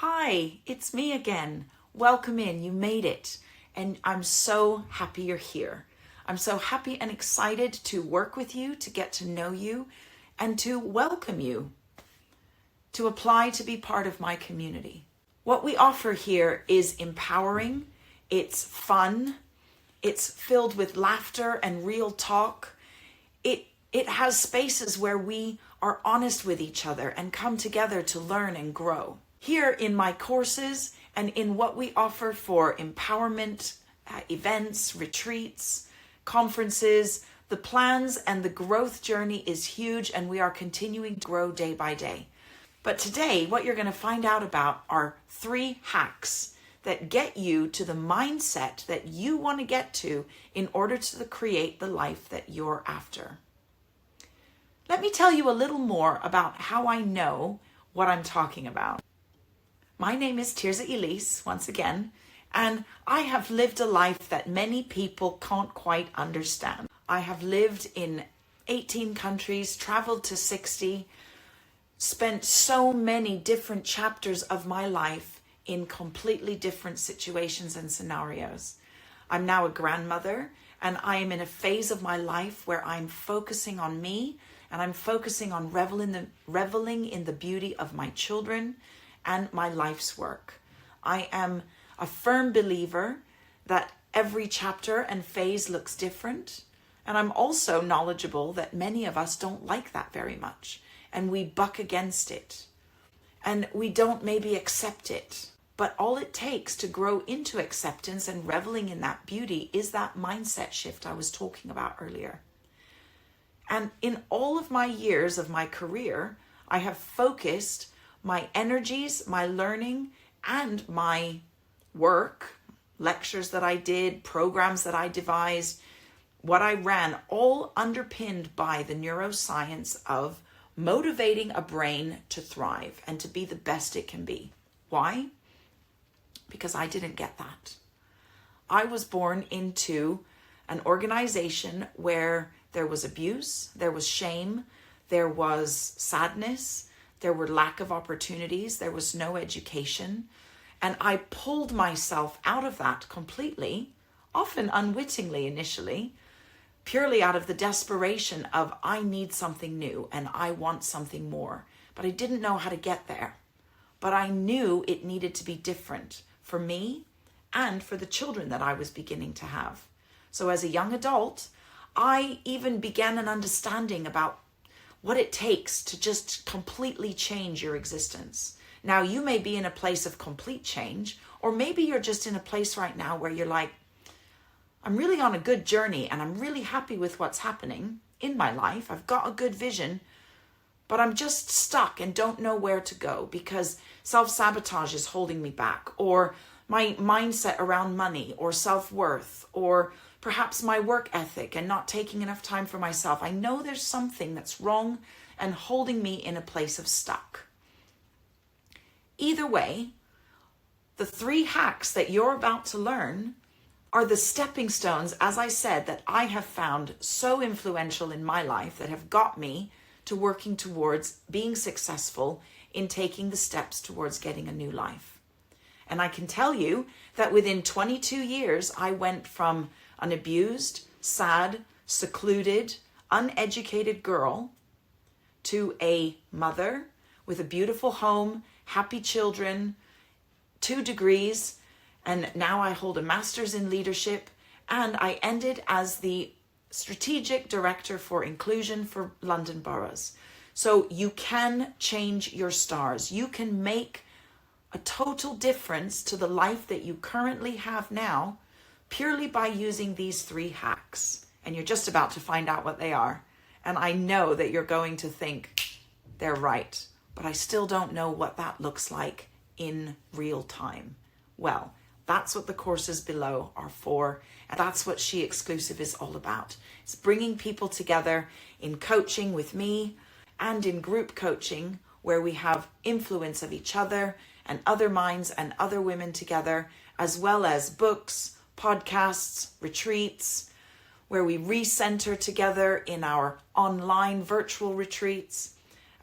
Hi, it's me again. Welcome in. You made it. And I'm so happy you're here. I'm so happy and excited to work with you, to get to know you, and to welcome you, to apply to be part of my community. What we offer here is empowering. It's fun. It's filled with laughter and real talk. It has spaces where we are honest with each other and come together to learn and grow. Here in my courses and in what we offer for empowerment, events, retreats, conferences, the plans and the growth journey is huge, and we are continuing to grow day by day. But today, what you're going to find out about are 3 hacks that get you to the mindset that you want to get to in order to create the life that you're after. Let me tell you a little more about how I know what I'm talking about. My name is Tirza Elise, once again, and I have lived a life that many people can't quite understand. I have lived in 18 countries, traveled to 60, spent so many different chapters of my life in completely different situations and scenarios. I'm now a grandmother, and I am in a phase of my life where I'm focusing on me, and I'm focusing on reveling in the beauty of my children and my life's work. I am a firm believer that every chapter and phase looks different, and I'm also knowledgeable that many of us don't like that very much, and we buck against it, and we don't maybe accept it. But all it takes to grow into acceptance and reveling in that beauty is that mindset shift I was talking about earlier. And in all of my years of my career, I have focused my energies, my learning, and my work, lectures that I did, programs that I devised, what I ran, all underpinned by the neuroscience of motivating a brain to thrive and to be the best it can be. Why? Because I didn't get that. I was born into an organization where there was abuse, there was shame, there was sadness, there were lack of opportunities, there was no education. And I pulled myself out of that completely, often unwittingly initially, purely out of the desperation of I need something new and I want something more. But I didn't know how to get there. But I knew it needed to be different for me and for the children that I was beginning to have. So as a young adult, I even began an understanding about what it takes to just completely change your existence. Now, you may be in a place of complete change, or maybe you're just in a place right now where you're like, I'm really on a good journey and I'm really happy with what's happening in my life. I've got a good vision, but I'm just stuck and don't know where to go because self-sabotage is holding me back, or my mindset around money or self-worth, or perhaps my work ethic and not taking enough time for myself. I know there's something that's wrong and holding me in a place of stuck. Either way, the 3 hacks that you're about to learn are the stepping stones, as I said, that I have found so influential in my life that have got me to working towards being successful in taking the steps towards getting a new life. And I can tell you that within 22 years, I went from an abused, sad, secluded, uneducated girl to a mother with a beautiful home, happy children, 2 degrees, and now I hold a master's in leadership, and I ended as the strategic director for inclusion for London boroughs. So you can change your stars. You can make a total difference to the life that you currently have now purely by using these 3 hacks. And you're just about to find out what they are. And I know that you're going to think they're right, but I still don't know what that looks like in real time. Well, that's what the courses below are for, and that's what She Exclusive is all about. It's bringing people together in coaching with me and in group coaching where we have influence of each other and other minds and other women together, as well as books, podcasts, retreats, where we recenter together in our online virtual retreats,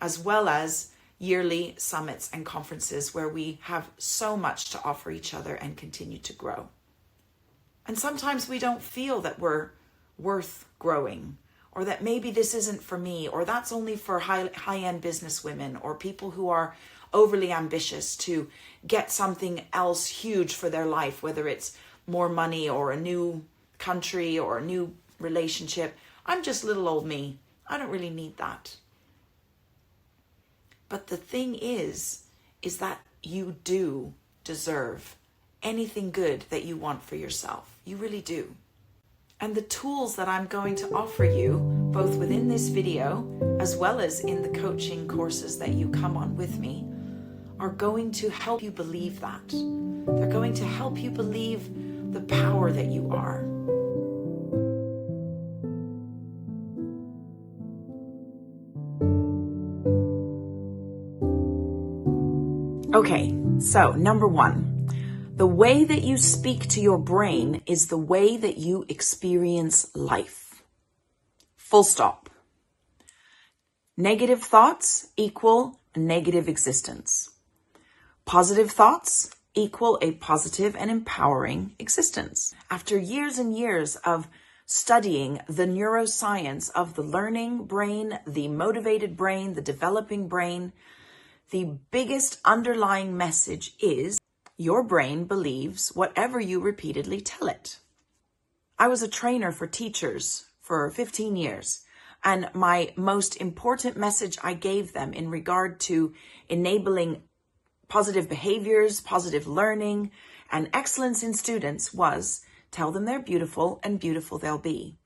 as well as yearly summits and conferences where we have so much to offer each other and continue to grow. And sometimes we don't feel that we're worth growing, or that maybe this isn't for me, or that's only for high-end business women or people who are overly ambitious to get something else huge for their life, whether it's more money or a new country or a new relationship. I'm just little old me. I don't really need that. But the thing is that you do deserve anything good that you want for yourself. You really do. And the tools that I'm going to offer you, both within this video, as well as in the coaching courses that you come on with me, are going to help you believe that. They're going to help you believe the power that you are. Okay, so number one. The way that you speak to your brain is the way that you experience life. Full stop. Negative thoughts equal a negative existence. Positive thoughts equal a positive and empowering existence. After years and years of studying the neuroscience of the learning brain, the motivated brain, the developing brain, the biggest underlying message is your brain believes whatever you repeatedly tell it. I was a trainer for teachers for 15 years, and my most important message I gave them in regard to enabling positive behaviors, positive learning, and excellence in students was tell them they're beautiful and beautiful they'll be.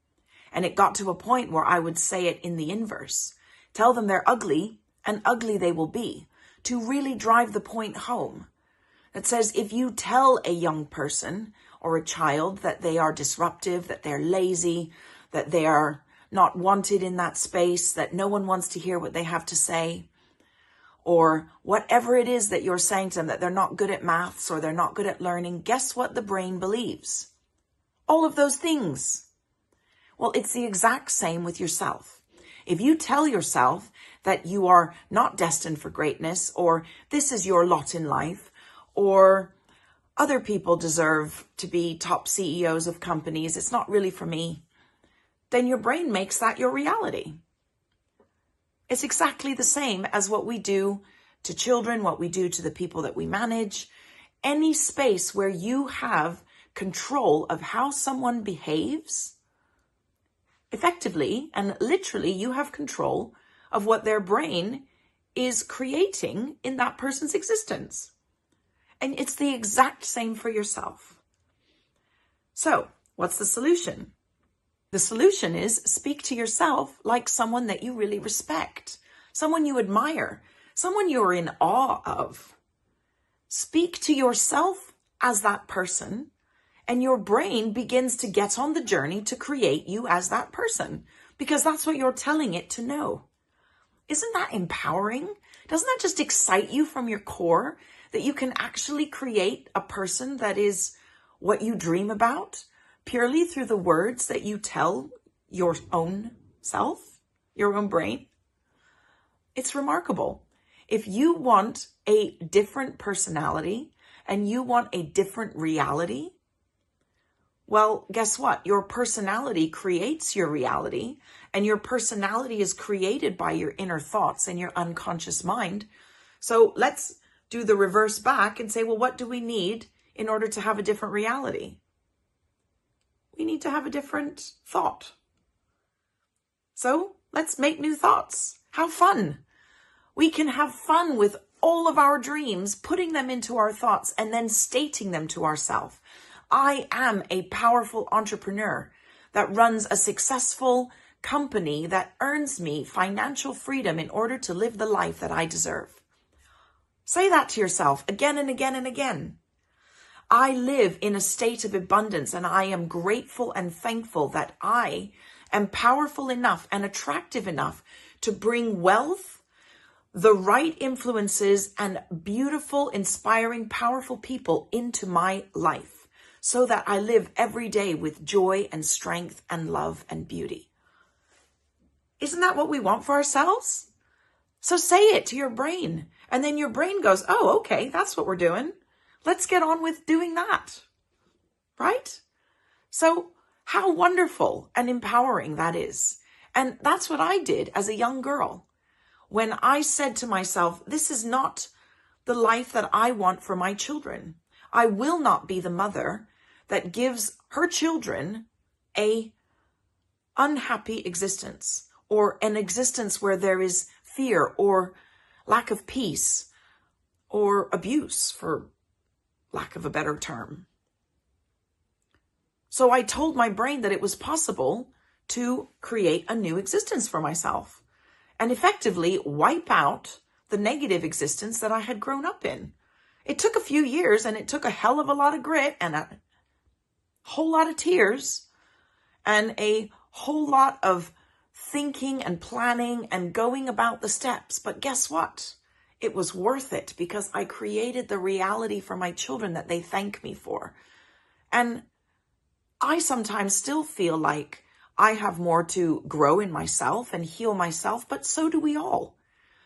And it got to a point where I would say it in the inverse. Tell them they're ugly and ugly they will be, to really drive the point home. That says if you tell a young person or a child that they are disruptive, that they're lazy, that they are not wanted in that space, that no one wants to hear what they have to say, or whatever it is that you're saying to them, that they're not good at maths or they're not good at learning, guess what the brain believes? All of those things. Well, it's the exact same with yourself. If you tell yourself that you are not destined for greatness, or this is your lot in life, or other people deserve to be top CEOs of companies, it's not really for me, then your brain makes that your reality. It's exactly the same as what we do to children, what we do to the people that we manage. Any space where you have control of how someone behaves, effectively and literally you have control of what their brain is creating in that person's existence. And it's the exact same for yourself. So, what's the solution? The solution is speak to yourself like someone that you really respect, someone you admire, someone you're in awe of. Speak to yourself as that person, and your brain begins to get on the journey to create you as that person, because that's what you're telling it to know. Isn't that empowering? Doesn't that just excite you from your core? That you can actually create a person that is what you dream about purely through the words that you tell your own self, your own brain? It's remarkable. If you want a different personality and you want a different reality, well, guess what? Your personality creates your reality, and your personality is created by your inner thoughts and your unconscious mind. So let's do the reverse back and say, well, what do we need in order to have a different reality? We need to have a different thought. So let's make new thoughts. How fun. We can have fun with all of our dreams, putting them into our thoughts and then stating them to ourselves. I am a powerful entrepreneur that runs a successful company that earns me financial freedom in order to live the life that I deserve. Say that to yourself again and again and again. I live in a state of abundance, and I am grateful and thankful that I am powerful enough and attractive enough to bring wealth, the right influences, and beautiful, inspiring, powerful people into my life so that I live every day with joy and strength and love and beauty. Isn't that what we want for ourselves? So say it to your brain. And then your brain goes, oh, okay, that's what we're doing. Let's get on with doing that. Right? So how wonderful and empowering that is. And that's what I did as a young girl. When I said to myself, this is not the life that I want for my children. I will not be the mother that gives her children a unhappy existence, or an existence where there is fear or lack of peace or abuse, for lack of a better term. So I told my brain that it was possible to create a new existence for myself and effectively wipe out the negative existence that I had grown up in. It took a few years, and it took a hell of a lot of grit and a whole lot of tears and a whole lot of thinking and planning and going about the steps. But guess what? It was worth it, because I created the reality for my children that they thank me for. And I sometimes still feel like I have more to grow in myself and heal myself, but so do we all.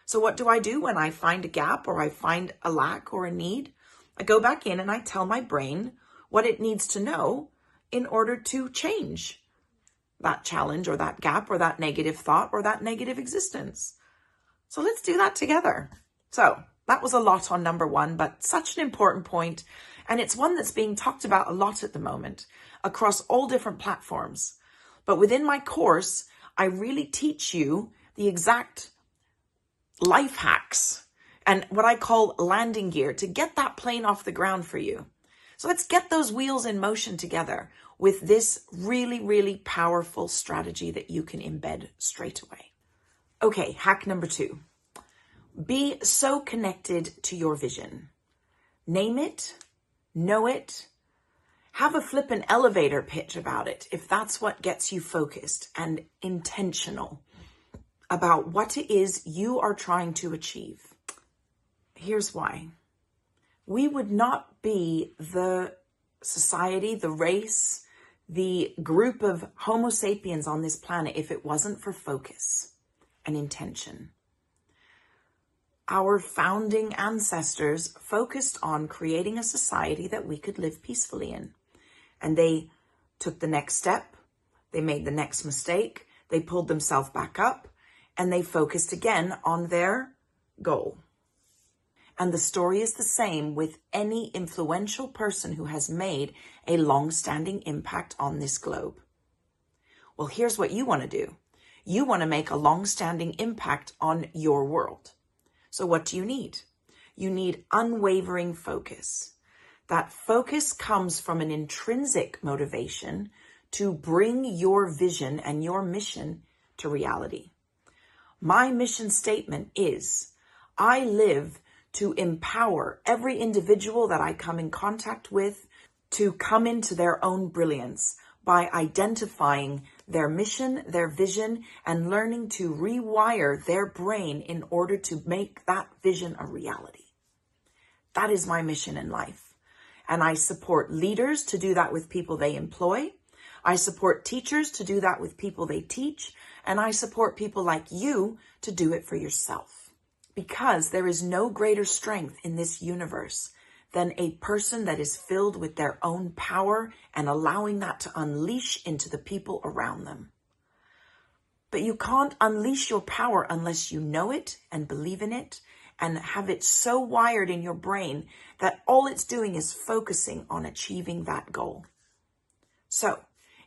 So what do I do when I find a gap or I find a lack or a need? I go back in and I tell my brain what it needs to know in order to change that challenge or that gap or that negative thought or that negative existence. So let's do that together. So that was a lot on number 1, but such an important point. And it's one that's being talked about a lot at the moment across all different platforms. But within my course, I really teach you the exact life hacks and what I call landing gear to get that plane off the ground for you. So let's get those wheels in motion together with this really, really powerful strategy that you can embed straight away. Okay, hack number 2. Be so connected to your vision. Name it, know it, have a flippin' elevator pitch about it if that's what gets you focused and intentional about what it is you are trying to achieve. Here's why. We would not be the society, the race, the group of Homo sapiens on this planet if it wasn't for focus and intention. Our founding ancestors focused on creating a society that we could live peacefully in. And they took the next step, they made the next mistake, they pulled themselves back up, and they focused again on their goal. And the story is the same with any influential person who has made a long-standing impact on this globe. Well, here's what you want to do. You want to make a long-standing impact on your world. So what do you need? You need unwavering focus. That focus comes from an intrinsic motivation to bring your vision and your mission to reality. My mission statement is, I live to empower every individual that I come in contact with to come into their own brilliance by identifying their mission, their vision, and learning to rewire their brain in order to make that vision a reality. That is my mission in life. And I support leaders to do that with people they employ. I support teachers to do that with people they teach. And I support people like you to do it for yourself. Because there is no greater strength in this universe than a person that is filled with their own power and allowing that to unleash into the people around them. But you can't unleash your power unless you know it and believe in it and have it so wired in your brain that all it's doing is focusing on achieving that goal. So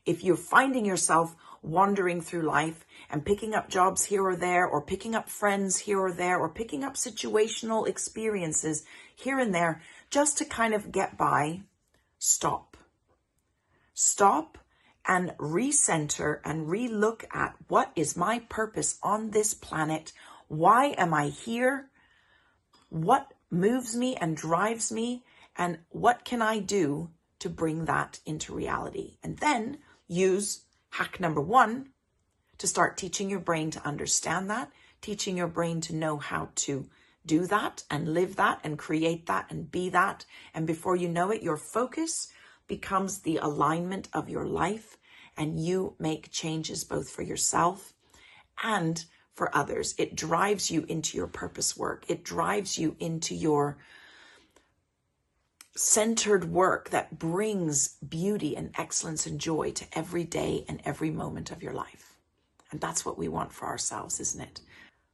if you're finding yourself wandering through life and picking up jobs here or there, or picking up friends here or there, or picking up situational experiences here and there, just to kind of get by, stop. Stop and recenter and relook at, what is my purpose on this planet? Why am I here? What moves me and drives me? And what can I do to bring that into reality? And then use hack number 1 to start teaching your brain to understand that, teaching your brain to know how to do that and live that and create that and be that. And before you know it, your focus becomes the alignment of your life, and you make changes both for yourself and for others. It drives you into your purpose work. It drives you into your centered work that brings beauty and excellence and joy to every day and every moment of your life. And that's what we want for ourselves, isn't it?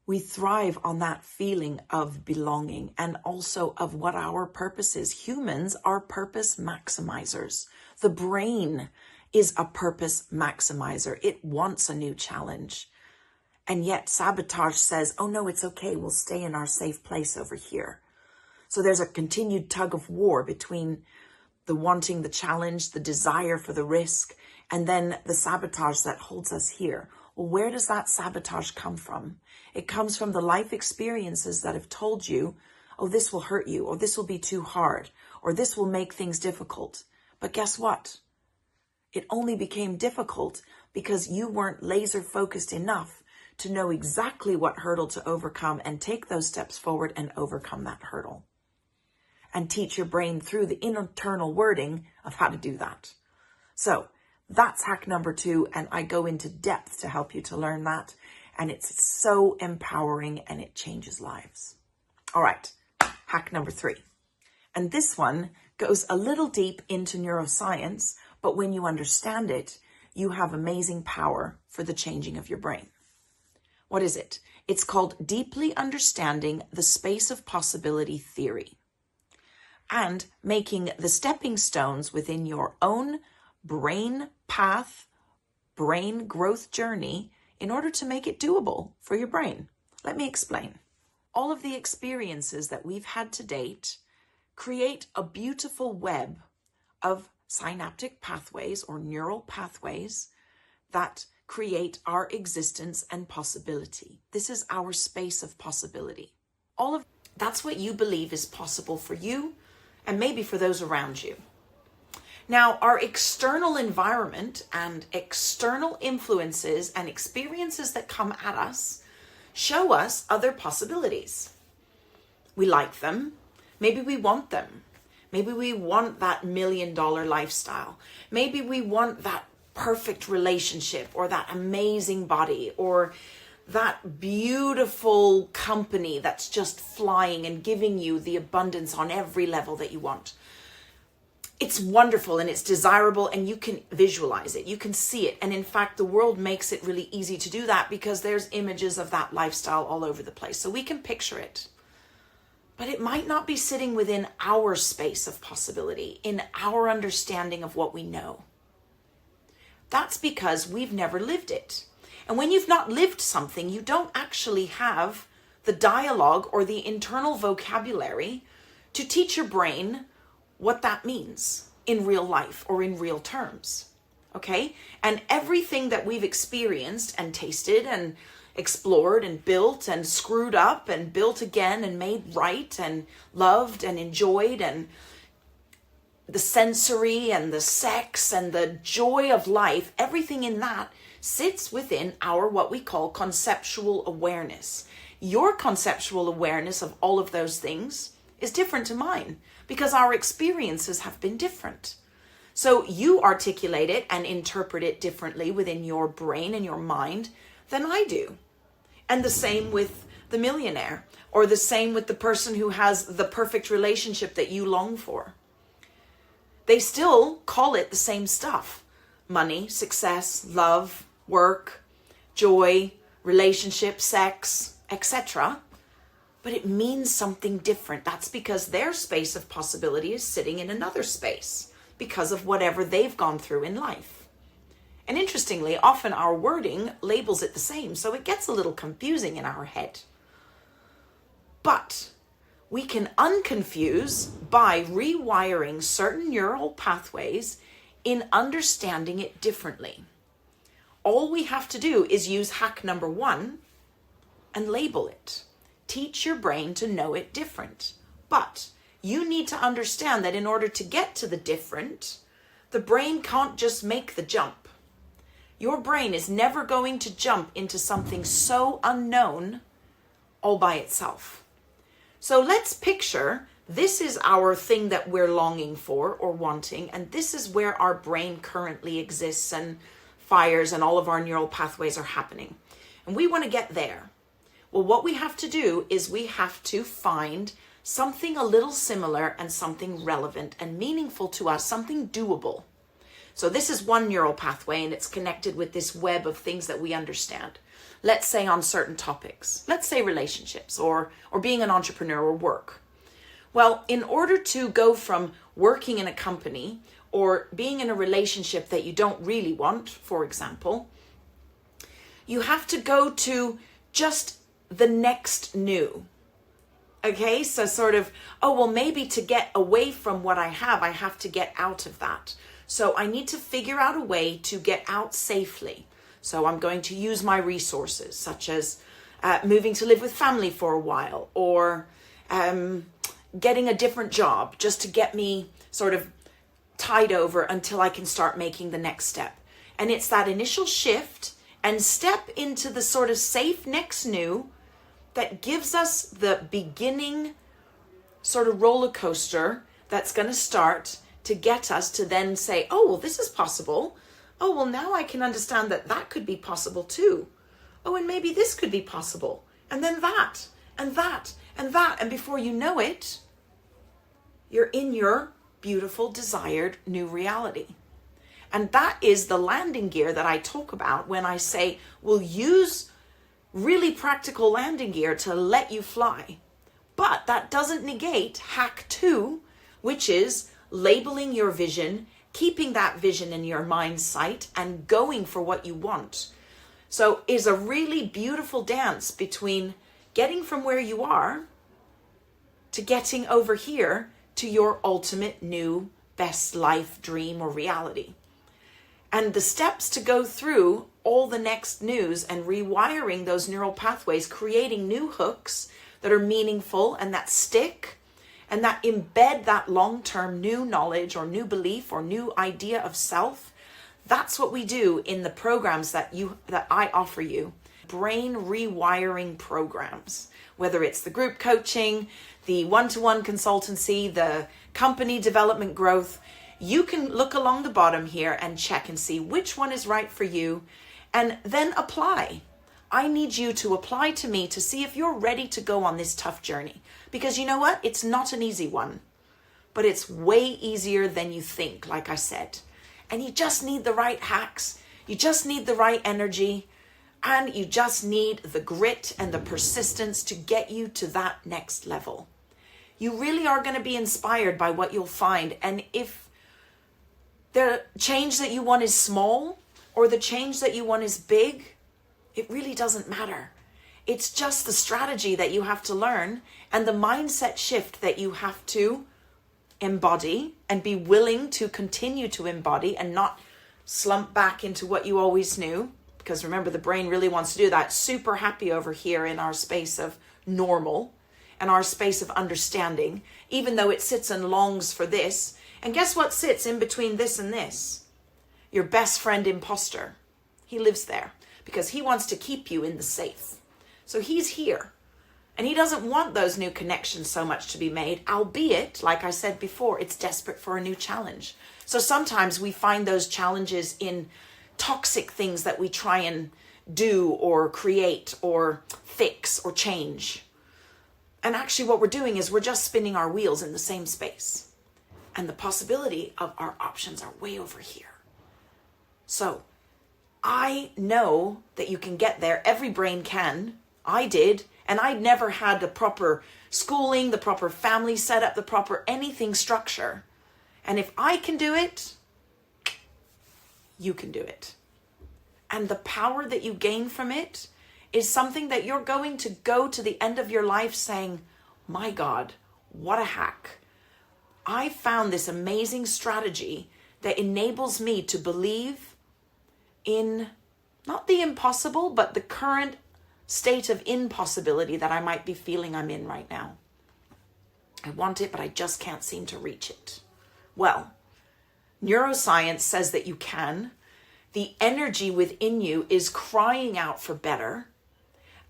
We thrive on that feeling of belonging and also of what our purpose is. Humans are purpose maximizers. The brain is a purpose maximizer. It wants a new challenge. And yet sabotage says, oh no, it's okay. We'll stay in our safe place over here. So there's a continued tug of war between the wanting the challenge, the desire for the risk, and then the sabotage that holds us here. Well, where does that sabotage come from? It comes from the life experiences that have told you, oh, this will hurt you, or this will be too hard, or this will make things difficult. But guess what? It only became difficult because you weren't laser focused enough to know exactly what hurdle to overcome and take those steps forward and overcome that hurdle. And teach your brain through the internal wording of how to do that. So that's hack number 2, and I go into depth to help you to learn that. And it's so empowering and it changes lives. All right, hack number 3. And this one goes a little deep into neuroscience, but when you understand it, you have amazing power for the changing of your brain. What is it? It's called deeply understanding the space of possibility theory and making the stepping stones within your own brain path, brain growth journey in order to make it doable for your brain. Let me explain. All of the experiences that we've had to date create a beautiful web of synaptic pathways or neural pathways that create our existence and possibility. This is our space of possibility. That's what you believe is possible for you and maybe for those around you. Now, our external environment and external influences and experiences that come at us show us other possibilities. We like them. Maybe we want them. Maybe we want that $1 million lifestyle. Maybe we want that perfect relationship or that amazing body or that beautiful company that's just flying and giving you the abundance on every level that you want. It's wonderful and it's desirable and you can visualize it. You can see it. And in fact, the world makes it really easy to do that because there's images of that lifestyle all over the place. So we can picture it. But it might not be sitting within our space of possibility, in our understanding of what we know. That's because we've never lived it. And when you've not lived something, you don't actually have the dialogue or the internal vocabulary to teach your brain what that means in real life or in real terms. Okay? And everything that we've experienced and tasted and explored and built and screwed up and built again and made right and loved and enjoyed, and the sensory and the sex and the joy of life, everything in that sits within our what we call conceptual awareness. Your conceptual awareness of all of those things is different to mine because our experiences have been different. So you articulate it and interpret it differently within your brain and your mind than I do. And the same with the millionaire, or the same with the person who has the perfect relationship that you long for. They still call it the same stuff: money, success, love, work, joy, relationship, sex, etc. But it means something different. That's because their space of possibility is sitting in another space because of whatever they've gone through in life. And interestingly, often our wording labels it the same, so it gets a little confusing in our head. But we can unconfuse by rewiring certain neural pathways in understanding it differently. All we have to do is use hack number 1 and label it. Teach your brain to know it different. But you need to understand that in order to get to the different, the brain can't just make the jump. Your brain is never going to jump into something so unknown all by itself. So let's picture this is our thing that we're longing for or wanting, and this is where our brain currently exists and fires and all of our neural pathways are happening. And we want to get there. Well, what we have to do is we have to find something a little similar and something relevant and meaningful to us, something doable. So this is one neural pathway, and it's connected with this web of things that we understand. Let's say on certain topics, let's say relationships or being an entrepreneur or work. Well, in order to go from working in a company or being in a relationship that you don't really want, for example, you have to go to just the next new. Okay, so sort of, oh, well, maybe to get away from what I have to get out of that. So I need to figure out a way to get out safely. So I'm going to use my resources, such as moving to live with family for a while, or getting a different job just to get me sort of tied over until I can start making the next step. And it's that initial shift and step into the sort of safe next new that gives us the beginning sort of roller coaster that's going to start to get us to then say, oh, well, this is possible. Oh, well, now I can understand that that could be possible too. Oh, and maybe this could be possible. And then that, and that, and that. And before you know it, you're in your beautiful, desired new reality. And that is the landing gear that I talk about when I say, we'll use really practical landing gear to let you fly. But that doesn't negate hack 2, which is labeling your vision, keeping that vision in your mind's sight, and going for what you want. So it's a really beautiful dance between getting from where you are to getting over here to your ultimate new best life, dream, or reality. And the steps to go through all the next news and rewiring those neural pathways, creating new hooks that are meaningful and that stick and that embed that long-term new knowledge or new belief or new idea of self. That's what we do in the programs that I offer you. Brain rewiring programs, whether it's the group coaching, the one-to-one consultancy, the company development growth. You can look along the bottom here and check and see which one is right for you, and then apply. I need you to apply to me to see if you're ready to go on this tough journey. Because you know what? It's not an easy one, but it's way easier than you think, like I said. And you just need the right hacks. You just need the right energy. And you just need the grit and the persistence to get you to that next level. You really are going to be inspired by what you'll find. And if the change that you want is small or the change that you want is big, it really doesn't matter. It's just the strategy that you have to learn and the mindset shift that you have to embody and be willing to continue to embody and not slump back into what you always knew. Because remember, the brain really wants to do that. Super happy over here in our space of normal and our space of understanding, even though it sits and longs for this. And guess what sits in between this and this? Your best friend imposter. He lives there because he wants to keep you in the safe. So he's here. And he doesn't want those new connections so much to be made, albeit, like I said before, it's desperate for a new challenge. So sometimes we find those challenges in toxic things that we try and do or create or fix or change. And actually what we're doing is we're just spinning our wheels in the same space. And the possibility of our options are way over here. So I know that you can get there. Every brain can. I did. And I'd never had the proper schooling, the proper family setup, the proper anything structure. And if I can do it, you can do it. And the power that you gain from it is something that you're going to go to the end of your life saying, my God, what a hack. I found this amazing strategy that enables me to believe in not the impossible, but the current state of impossibility that I might be feeling I'm in right now. I want it, but I just can't seem to reach it. Well, neuroscience says that you can. The energy within you is crying out for better.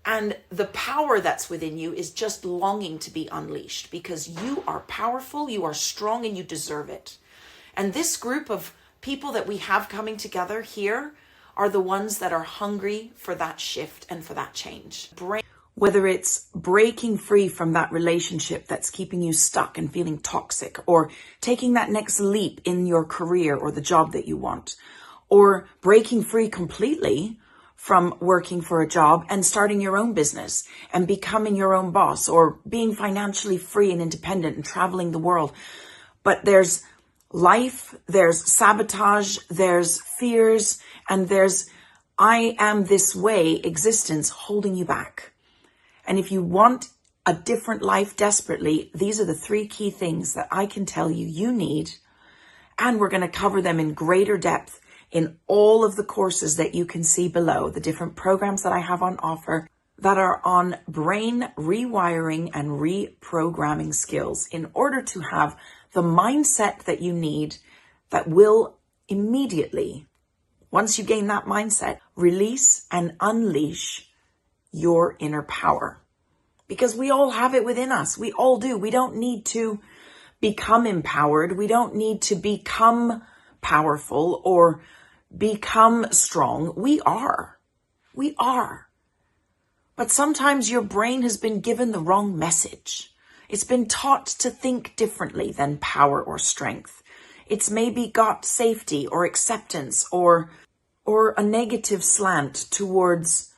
And the power that's within you is just longing to be unleashed because you are powerful, you are strong, and you deserve it. And this group of people that we have coming together here are the ones that are hungry for that shift and for that change. Whether it's breaking free from that relationship that's keeping you stuck and feeling toxic, or taking that next leap in your career or the job that you want, or breaking free completely from working for a job and starting your own business and becoming your own boss, or being financially free and independent and traveling the world. But there's life, there's sabotage, there's fears, and there's I am this way existence holding you back. And if you want a different life desperately, these are the 3 key things that I can tell you you need. And we're going to cover them in greater depth in all of the courses that you can see below, the different programs that I have on offer that are on brain rewiring and reprogramming skills in order to have the mindset that you need that will immediately, once you gain that mindset, release and unleash your inner power. Because we all have it within us. We all do. We don't need to become empowered. We don't need to become powerful or become strong. We are. We are. But sometimes your brain has been given the wrong message. It's been taught to think differently than power or strength. It's maybe got safety or acceptance or a negative slant towards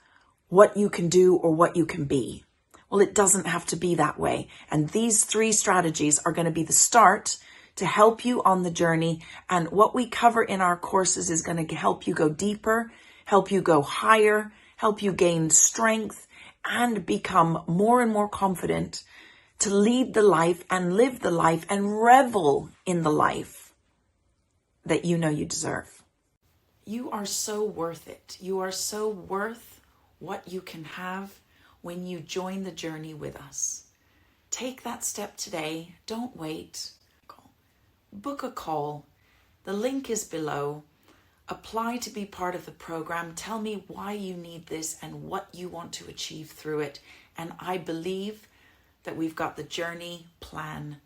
what you can do or what you can be. Well, it doesn't have to be that way. And these 3 strategies are going to be the start to help you on the journey. And what we cover in our courses is going to help you go deeper, help you go higher, help you gain strength, and become more and more confident to lead the life and live the life and revel in the life that you know you deserve. You are so worth it. You are so worth what you can have when you join the journey with us. Take that step today. Don't wait. Book a call. The link is below. Apply to be part of the program. Tell me why you need this and what you want to achieve through it. And I believe that we've got the journey plan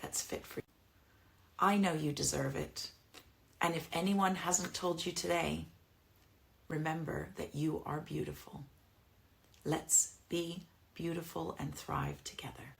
that's fit for you. I know you deserve it. And if anyone hasn't told you today, remember that you are beautiful. Let's be beautiful and thrive together.